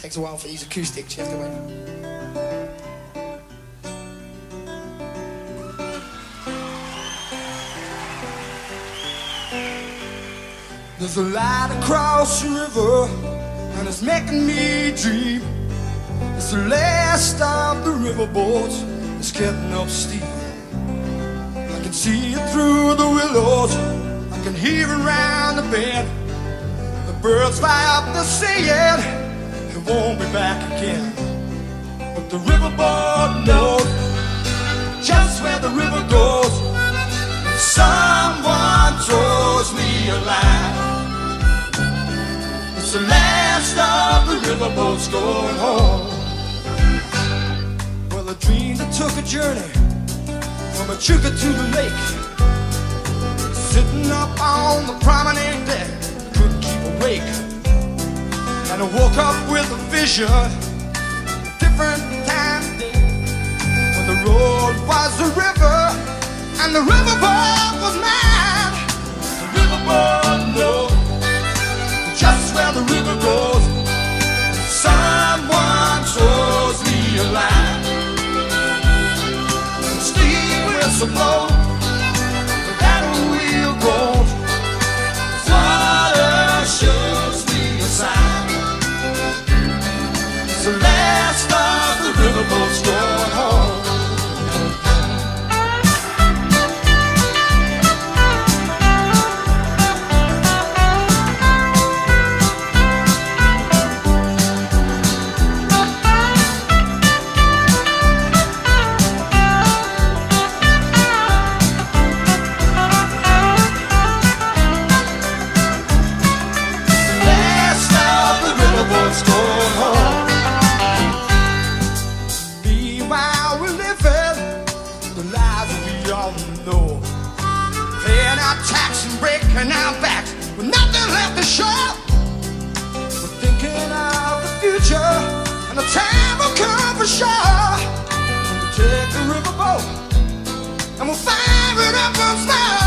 Takes a while for these acoustics, you have to wait. There's a light across the river, and it's making me dream. It's the last of the riverboats, it's getting up steep. I can see it through the willows, I can hear it round the bend. The birds fly up the saying it won't be back again. But the riverboat knows just where the river goes. Someone throws me a line. It's the last of the riverboats going home. Well, I dreamed I took a journey from a Chuka to the lake. Sitting up on the promenade deck, couldn't keep awake. And I woke up with a vision, a different time of day, when the road was the river and the riverboat was mine. The riverboat knows just where the river goes. Someone throws me a line. Steam whistle blow, the battle wheel goes. Water shows me a sign. It's the last of the riverboats going home. And our backs with nothing left to show. We're thinking of the future, and the time will come for sure. We'll take the riverboat and we'll fire it up once more.